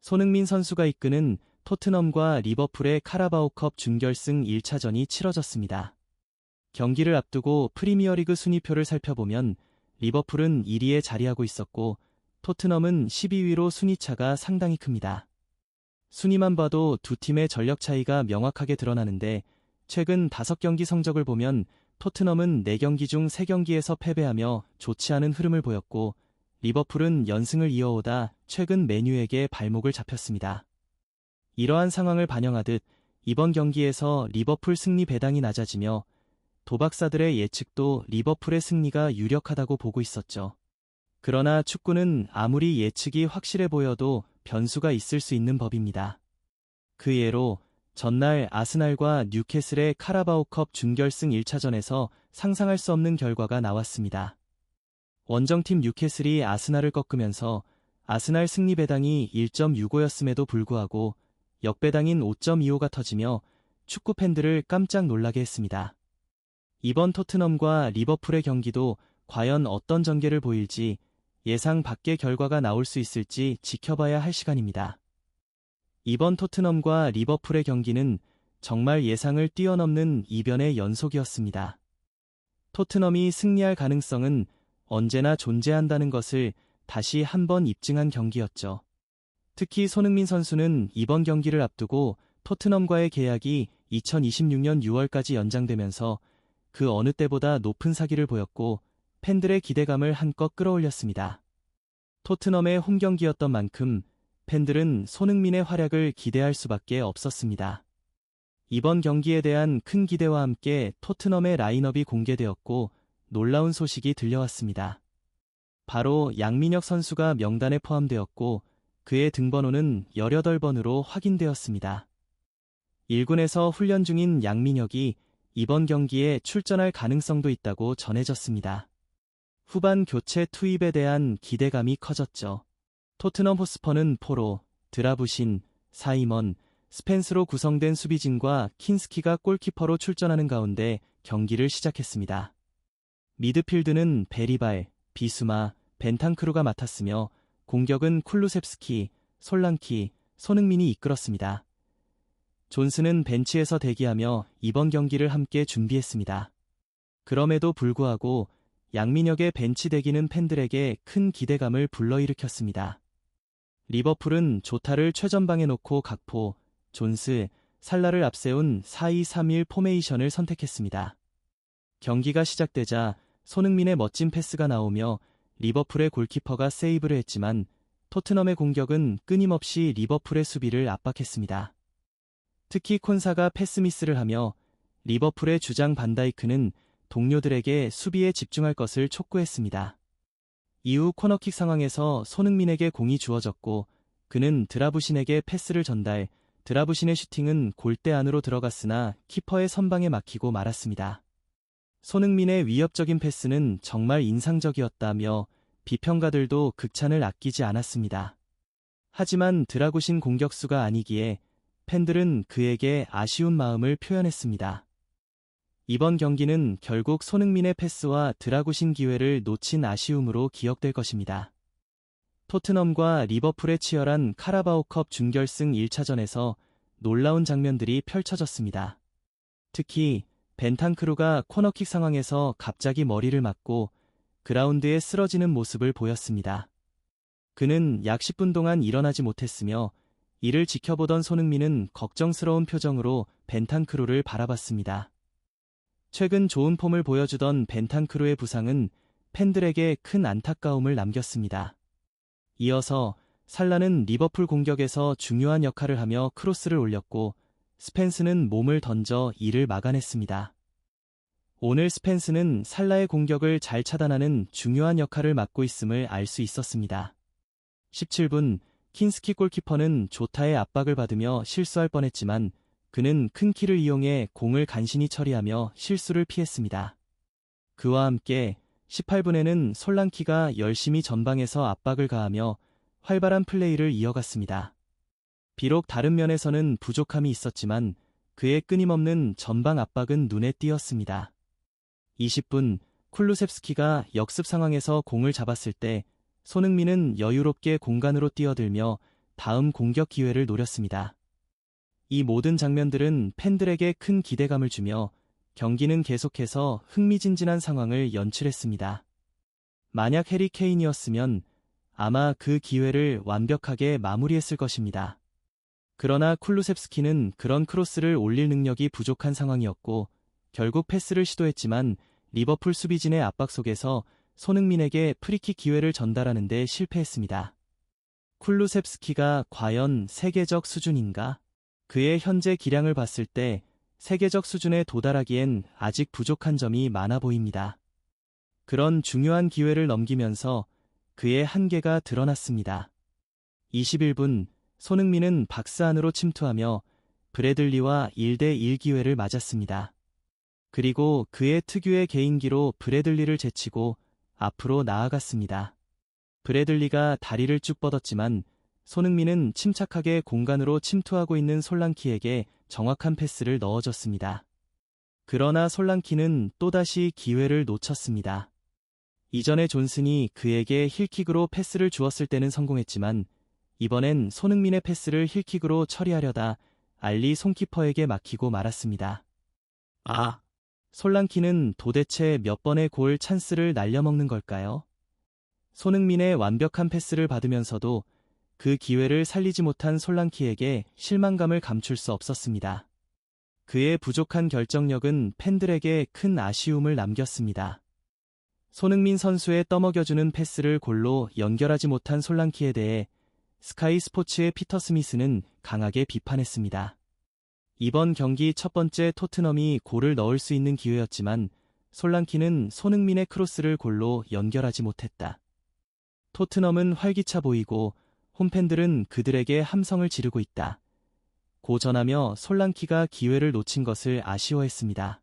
손흥민 선수가 이끄는 토트넘과 리버풀의 카라바오컵 준결승 1차전이 치러졌습니다. 경기를 앞두고 프리미어리그 순위표를 살펴보면 리버풀은 1위에 자리하고 있었고 토트넘은 12위로 순위차가 상당히 큽니다. 순위만 봐도 두 팀의 전력 차이가 명확하게 드러나는데 최근 5경기 성적을 보면 토트넘은 4경기 중 3경기에서 패배하며 좋지 않은 흐름을 보였고 리버풀은 연승을 이어오다 최근 맨유에게 발목을 잡혔습니다. 이러한 상황을 반영하듯 이번 경기에서 리버풀 승리 배당이 낮아지며 도박사들의 예측도 리버풀의 승리가 유력하다고 보고 있었죠. 그러나 축구는 아무리 예측이 확실해 보여도 변수가 있을 수 있는 법입니다. 그 예로 전날 아스날과 뉴캐슬의 카라바오컵 준결승 1차전에서 상상할 수 없는 결과가 나왔습니다. 원정팀 뉴캐슬이 아스날을 꺾으면서 아스날 승리 배당이 1.65였음에도 불구하고 역배당인 5.25가 터지며 축구 팬들을 깜짝 놀라게 했습니다. 이번 토트넘과 리버풀의 경기도 과연 어떤 전개를 보일지 예상 밖의 결과가 나올 수 있을지 지켜봐야 할 시간입니다. 이번 토트넘과 리버풀의 경기는 정말 예상을 뛰어넘는 이변의 연속이었습니다. 토트넘이 승리할 가능성은 언제나 존재한다는 것을 다시 한번 입증한 경기였죠. 특히 손흥민 선수는 이번 경기를 앞두고 토트넘과의 계약이 2026년 6월까지 연장되면서 그 어느 때보다 높은 사기를 보였고 팬들의 기대감을 한껏 끌어올렸습니다. 토트넘의 홈경기였던 만큼 팬들은 손흥민의 활약을 기대할 수밖에 없었습니다. 이번 경기에 대한 큰 기대와 함께 토트넘의 라인업이 공개되었고 놀라운 소식이 들려왔습니다. 바로 양민혁 선수가 명단에 포함되었고 그의 등번호는 18번으로 확인되었습니다. 1군에서 훈련 중인 양민혁이 이번 경기에 출전할 가능성도 있다고 전해졌습니다. 후반 교체 투입에 대한 기대감이 커졌죠. 토트넘 호스퍼는 포로, 드라부신, 사이먼, 스펜스로 구성된 수비진과 킨스키가 골키퍼로 출전하는 가운데 경기를 시작했습니다. 미드필드는 베리발, 비수마, 벤탄크루가 맡았으며 공격은 쿨루셉스키, 솔랑키, 손흥민이 이끌었습니다. 존스는 벤치에서 대기하며 이번 경기를 함께 준비했습니다. 그럼에도 불구하고 양민혁의 벤치 대기는 팬들에게 큰 기대감을 불러일으켰습니다. 리버풀은 조타를 최전방에 놓고 각포, 존스, 살라를 앞세운 4-2-3-1 포메이션을 선택했습니다. 경기가 시작되자 손흥민의 멋진 패스가 나오며 리버풀의 골키퍼가 세이브를 했지만 토트넘의 공격은 끊임없이 리버풀의 수비를 압박했습니다. 특히 콘사가 패스미스를 하며 리버풀의 주장 반다이크는 동료들에게 수비에 집중할 것을 촉구했습니다. 이후 코너킥 상황에서 손흥민에게 공이 주어졌고 그는 드라부신에게 패스를 전달, 드라부신의 슈팅은 골대 안으로 들어갔으나 키퍼의 선방에 막히고 말았습니다. 손흥민의 위협적인 패스는 정말 인상적이었다며 비평가들도 극찬을 아끼지 않았습니다. 하지만 드라구신 공격수가 아니기에 팬들은 그에게 아쉬운 마음을 표현했습니다. 이번 경기는 결국 손흥민의 패스와 드라구신 기회를 놓친 아쉬움으로 기억될 것입니다. 토트넘과 리버풀의 치열한 카라바오컵 준결승 1차전에서 놀라운 장면들이 펼쳐졌습니다. 특히 벤탄크루가 코너킥 상황에서 갑자기 머리를 맞고 그라운드에 쓰러지는 모습을 보였습니다. 그는 약 10분 동안 일어나지 못했으며 이를 지켜보던 손흥민은 걱정스러운 표정으로 벤탄크루를 바라봤습니다. 최근 좋은 폼을 보여주던 벤탄크루의 부상은 팬들에게 큰 안타까움을 남겼습니다. 이어서 살라는 리버풀 공격에서 중요한 역할을 하며 크로스를 올렸고 스펜스는 몸을 던져 이를 막아냈습니다. 오늘 스펜스는 살라의 공격을 잘 차단하는 중요한 역할을 맡고 있음을 알 수 있었습니다. 17분 킨스키 골키퍼는 조타의 압박을 받으며 실수할 뻔했지만 그는 큰 키를 이용해 공을 간신히 처리하며 실수를 피했습니다. 그와 함께 18분에는 솔랑키가 열심히 전방에서 압박을 가하며 활발한 플레이를 이어갔습니다. 비록 다른 면에서는 부족함이 있었지만 그의 끊임없는 전방 압박은 눈에 띄었습니다. 20분 쿨루셉스키가 역습 상황에서 공을 잡았을 때 손흥민은 여유롭게 공간으로 뛰어들며 다음 공격 기회를 노렸습니다. 이 모든 장면들은 팬들에게 큰 기대감을 주며 경기는 계속해서 흥미진진한 상황을 연출했습니다. 만약 해리 케인이었으면 아마 그 기회를 완벽하게 마무리했을 것입니다. 그러나 쿨루셉스키는 그런 크로스를 올릴 능력이 부족한 상황이었고 결국 패스를 시도했지만 리버풀 수비진의 압박 속에서 손흥민에게 프리킥 기회를 전달하는 데 실패했습니다. 쿨루셉스키가 과연 세계적 수준인가? 그의 현재 기량을 봤을 때 세계적 수준에 도달하기엔 아직 부족한 점이 많아 보입니다. 그런 중요한 기회를 넘기면서 그의 한계가 드러났습니다. 21분, 손흥민은 박스 안으로 침투하며 브래들리와 1대1 기회를 맞았습니다. 그리고 그의 특유의 개인기로 브래들리를 제치고 앞으로 나아갔습니다. 브래들리가 다리를 쭉 뻗었지만 손흥민은 침착하게 공간으로 침투하고 있는 솔랑키에게 정확한 패스를 넣어줬습니다. 그러나 솔랑키는 또다시 기회를 놓쳤습니다. 이전에 존슨이 그에게 힐킥으로 패스를 주었을 때는 성공했지만 이번엔 손흥민의 패스를 힐킥으로 처리하려다 알리 손키퍼에게 막히고 말았습니다. 솔랑키는 도대체 몇 번의 골 찬스를 날려먹는 걸까요? 손흥민의 완벽한 패스를 받으면서도 그 기회를 살리지 못한 솔랑키에게 실망감을 감출 수 없었습니다. 그의 부족한 결정력은 팬들에게 큰 아쉬움을 남겼습니다. 손흥민 선수의 떠먹여주는 패스를 골로 연결하지 못한 솔랑키에 대해 스카이 스포츠의 피터 스미스는 강하게 비판했습니다. 이번 경기 첫 번째 토트넘이 골을 넣을 수 있는 기회였지만 솔랑키는 손흥민의 크로스를 골로 연결하지 못했다. 토트넘은 활기차 보이고 홈팬들은 그들에게 함성을 지르고 있다. 고 전하며 솔랑키가 기회를 놓친 것을 아쉬워했습니다.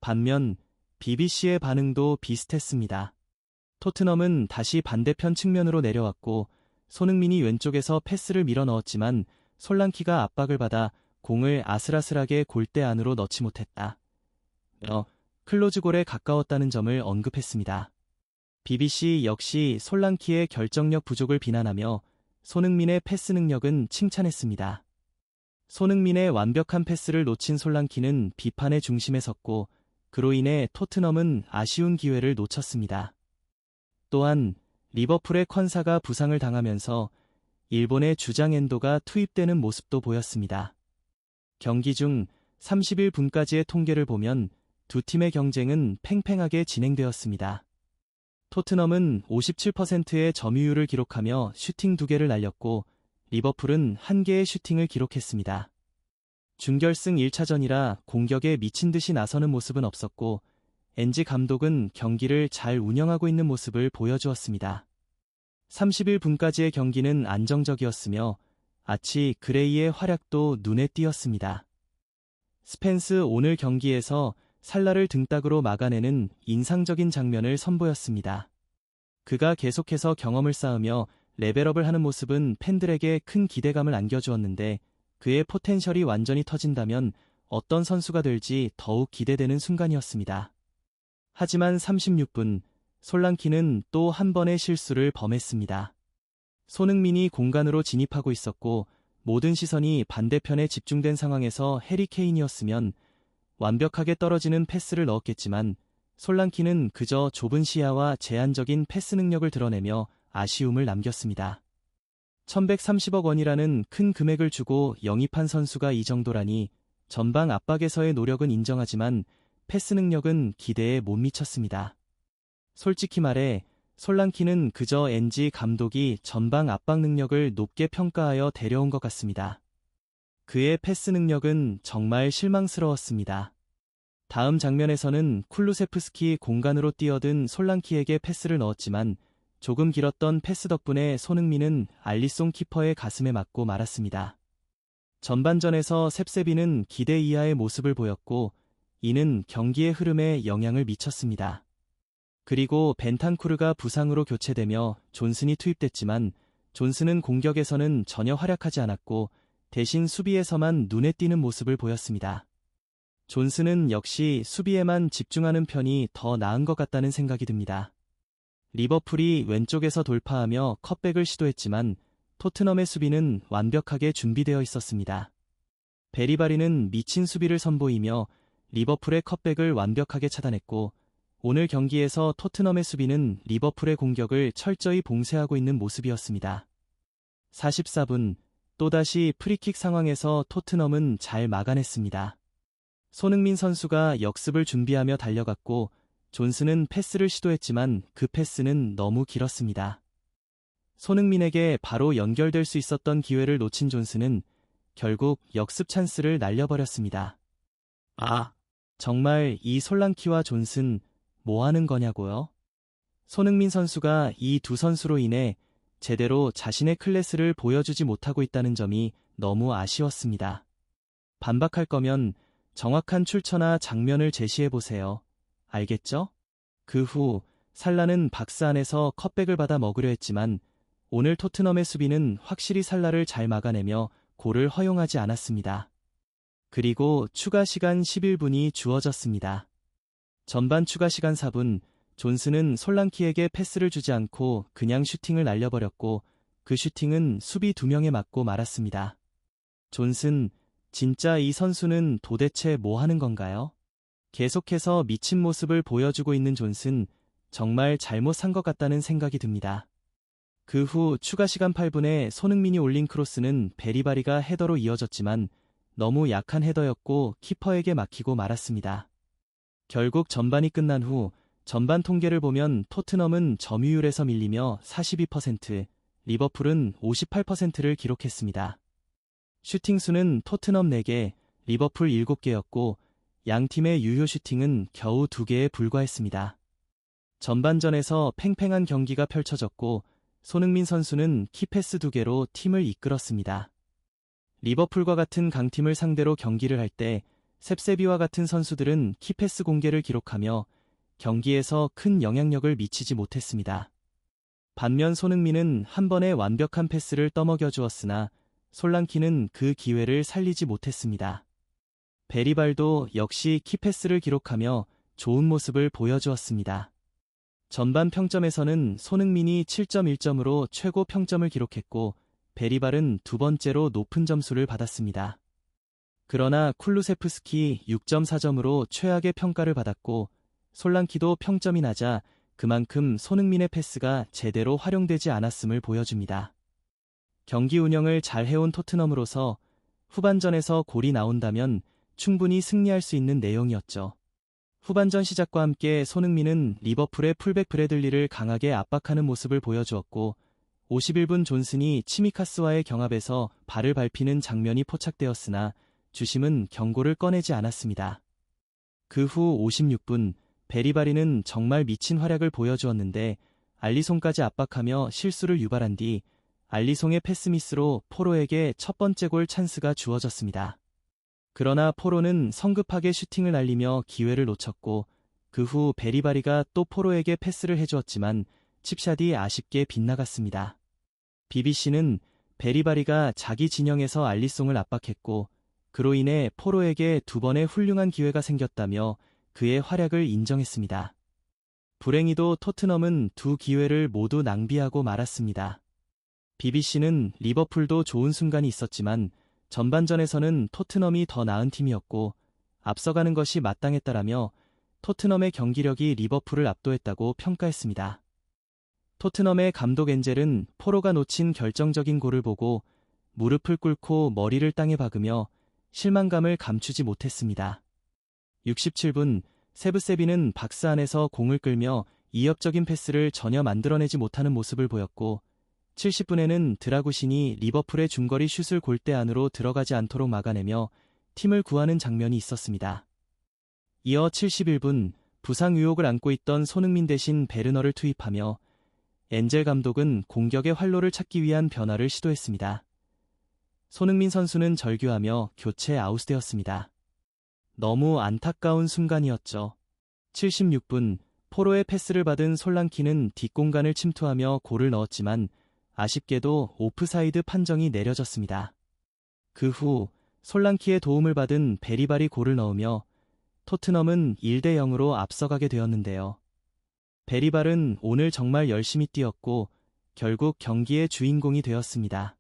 반면 BBC의 반응도 비슷했습니다. 토트넘은 다시 반대편 측면으로 내려왔고 손흥민이 왼쪽에서 패스를 밀어 넣었지만 솔랑키가 압박을 받아 공을 아슬아슬하게 골대 안으로 넣지 못했다. 클로즈골에 가까웠다는 점을 언급했습니다. BBC 역시 솔랑키의 결정력 부족을 비난하며 손흥민의 패스 능력은 칭찬했습니다. 손흥민의 완벽한 패스를 놓친 솔랑키는 비판의 중심에 섰고 그로 인해 토트넘은 아쉬운 기회를 놓쳤습니다. 또한 리버풀의 콘사가 부상을 당하면서 일본의 주장 엔도가 투입되는 모습도 보였습니다. 경기 중 31분까지의 통계를 보면 두 팀의 경쟁은 팽팽하게 진행되었습니다. 토트넘은 57%의 점유율을 기록하며 슈팅 2개를 날렸고 리버풀은 1개의 슈팅을 기록했습니다. 준결승 1차전이라 공격에 미친 듯이 나서는 모습은 없었고 엔지 감독은 경기를 잘 운영하고 있는 모습을 보여주었습니다. 31분까지의 경기는 안정적이었으며 아치 그레이의 활약도 눈에 띄었습니다. 스펜스 오늘 경기에서 살라를 등딱으로 막아내는 인상적인 장면을 선보였습니다. 그가 계속해서 경험을 쌓으며 레벨업을 하는 모습은 팬들에게 큰 기대감을 안겨주었는데 그의 포텐셜이 완전히 터진다면 어떤 선수가 될지 더욱 기대되는 순간이었습니다. 하지만 36분, 솔랑키는 또 한 번의 실수를 범했습니다. 손흥민이 공간으로 진입하고 있었고 모든 시선이 반대편에 집중된 상황에서 해리 케인이었으면 완벽하게 떨어지는 패스를 넣었겠지만 솔랑키는 그저 좁은 시야와 제한적인 패스 능력을 드러내며 아쉬움을 남겼습니다. 1130억 원이라는 큰 금액을 주고 영입한 선수가 이 정도라니 전방 압박에서의 노력은 인정하지만 패스 능력은 기대에 못 미쳤습니다. 솔직히 말해 솔랑키는 그저 엔지 감독이 전방 압박 능력을 높게 평가하여 데려온 것 같습니다. 그의 패스 능력은 정말 실망스러웠습니다. 다음 장면에서는 쿨루세프스키 공간으로 뛰어든 솔랑키에게 패스를 넣었지만 조금 길었던 패스 덕분에 손흥민은 알리송 키퍼의 가슴에 맞고 말았습니다. 전반전에서 셉세비는 기대 이하의 모습을 보였고 이는 경기의 흐름에 영향을 미쳤습니다. 그리고 벤탄쿠르가 부상으로 교체되며 존슨이 투입됐지만 존슨은 공격에서는 전혀 활약하지 않았고 대신 수비에서만 눈에 띄는 모습을 보였습니다. 존슨은 역시 수비에만 집중하는 편이 더 나은 것 같다는 생각이 듭니다. 리버풀이 왼쪽에서 돌파하며 컷백을 시도했지만 토트넘의 수비는 완벽하게 준비되어 있었습니다. 베리바리는 미친 수비를 선보이며 리버풀의 컵백을 완벽하게 차단했고, 오늘 경기에서 토트넘의 수비는 리버풀의 공격을 철저히 봉쇄하고 있는 모습이었습니다. 44분, 또다시 프리킥 상황에서 토트넘은 잘 막아냈습니다. 손흥민 선수가 역습을 준비하며 달려갔고, 존슨은 패스를 시도했지만 그 패스는 너무 길었습니다. 손흥민에게 바로 연결될 수 있었던 기회를 놓친 존슨은 결국 역습 찬스를 날려버렸습니다. 정말 이 솔랑키와 존슨 뭐 하는 거냐고요? 손흥민 선수가 이 두 선수로 인해 제대로 자신의 클래스를 보여주지 못하고 있다는 점이 너무 아쉬웠습니다. 반박할 거면 정확한 출처나 장면을 제시해보세요. 알겠죠? 그 후 살라는 박스 안에서 컵백을 받아 먹으려 했지만 오늘 토트넘의 수비는 확실히 살라를 잘 막아내며 골을 허용하지 않았습니다. 그리고 추가 시간 11분이 주어졌습니다. 전반 추가 시간 4분, 존슨은 솔랑키에게 패스를 주지 않고 그냥 슈팅을 날려버렸고 그 슈팅은 수비 2명에 맞고 말았습니다. 존슨, 진짜 이 선수는 도대체 뭐 하는 건가요? 계속해서 미친 모습을 보여주고 있는 존슨, 정말 잘못 산 것 같다는 생각이 듭니다. 그 후 추가 시간 8분에 손흥민이 올린 크로스는 베리바리가 헤더로 이어졌지만 너무 약한 헤더였고 키퍼에게 막히고 말았습니다. 결국 전반이 끝난 후 전반 통계를 보면 토트넘은 점유율에서 밀리며 42%, 리버풀은 58%를 기록했습니다. 슈팅 수는 토트넘 4개, 리버풀 7개였고 양 팀의 유효 슈팅은 겨우 2개에 불과했습니다. 전반전에서 팽팽한 경기가 펼쳐졌고 손흥민 선수는 키패스 2개로 팀을 이끌었습니다. 리버풀과 같은 강팀을 상대로 경기를 할 때 셉세비와 같은 선수들은 키패스 공개를 기록하며 경기에서 큰 영향력을 미치지 못했습니다. 반면 손흥민은 한 번의 완벽한 패스를 떠먹여 주었으나 솔랑키는 그 기회를 살리지 못했습니다. 베리발도 역시 키패스를 기록하며 좋은 모습을 보여주었습니다. 전반 평점에서는 손흥민이 7.1점으로 최고 평점을 기록했고 베리발은 두 번째로 높은 점수를 받았습니다. 그러나 쿨루세프스키 6.4점으로 최악의 평가를 받았고 솔랑키도 평점이 낮아 그만큼 손흥민의 패스가 제대로 활용되지 않았음을 보여줍니다. 경기 운영을 잘 해온 토트넘으로서 후반전에서 골이 나온다면 충분히 승리할 수 있는 내용이었죠. 후반전 시작과 함께 손흥민은 리버풀의 풀백 브래들리를 강하게 압박하는 모습을 보여주었고 51분 존슨이 치미카스와의 경합에서 발을 밟히는 장면이 포착되었으나 주심은 경고를 꺼내지 않았습니다. 그 후 56분 베리바리는 정말 미친 활약을 보여주었는데 알리송까지 압박하며 실수를 유발한 뒤 알리송의 패스미스로 포로에게 첫 번째 골 찬스가 주어졌습니다. 그러나 포로는 성급하게 슈팅을 날리며 기회를 놓쳤고 그 후 베리바리가 또 포로에게 패스를 해주었지만 칩샷이 아쉽게 빗나갔습니다. BBC는 베리바리가 자기 진영에서 알리송을 압박했고 그로 인해 포로에게 2번의 훌륭한 기회가 생겼다며 그의 활약을 인정했습니다. 불행히도 토트넘은 2 기회를 모두 낭비하고 말았습니다. BBC는 리버풀도 좋은 순간이 있었지만 전반전에서는 토트넘이 더 나은 팀이었고 앞서가는 것이 마땅했다라며 토트넘의 경기력이 리버풀을 압도했다고 평가했습니다. 토트넘의 감독 엔젤은 포로가 놓친 결정적인 골을 보고 무릎을 꿇고 머리를 땅에 박으며 실망감을 감추지 못했습니다. 67분 세브세비는 박스 안에서 공을 끌며 이협적인 패스를 전혀 만들어내지 못하는 모습을 보였고 70분에는 드라구신이 리버풀의 중거리 슛을 골대 안으로 들어가지 않도록 막아내며 팀을 구하는 장면이 있었습니다. 이어 71분 부상 의혹을 안고 있던 손흥민 대신 베르너를 투입하며 엔젤 감독은 공격의 활로를 찾기 위한 변화를 시도했습니다. 손흥민 선수는 절규하며 교체 아웃되었습니다. 너무 안타까운 순간이었죠. 76분 포로의 패스를 받은 솔랑키는 뒷공간을 침투하며 골을 넣었지만 아쉽게도 오프사이드 판정이 내려졌습니다. 그 후 솔랑키의 도움을 받은 베리발이 골을 넣으며 토트넘은 1대0으로 앞서가게 되었는데요. 베리발은 오늘 정말 열심히 뛰었고 결국 경기의 주인공이 되었습니다.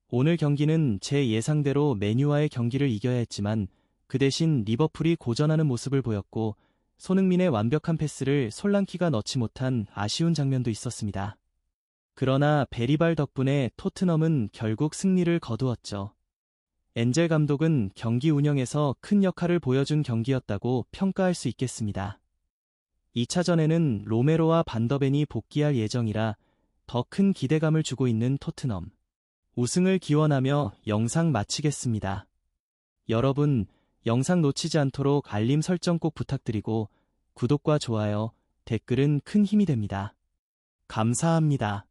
오늘 경기는 제 예상대로 맨유와의 경기를 이겨야 했지만 그 대신 리버풀이 고전하는 모습을 보였고 손흥민의 완벽한 패스를 솔랑키가 넣지 못한 아쉬운 장면도 있었습니다. 그러나 베리발 덕분에 토트넘은 결국 승리를 거두었죠. 엔젤 감독은 경기 운영에서 큰 역할을 보여준 경기였다고 평가할 수 있겠습니다. 2차전에는 로메로와 반더벤이 복귀할 예정이라 더 큰 기대감을 주고 있는 토트넘. 우승을 기원하며 영상 마치겠습니다. 여러분, 영상 놓치지 않도록 알림 설정 꼭 부탁드리고 구독과 좋아요, 댓글은 큰 힘이 됩니다. 감사합니다.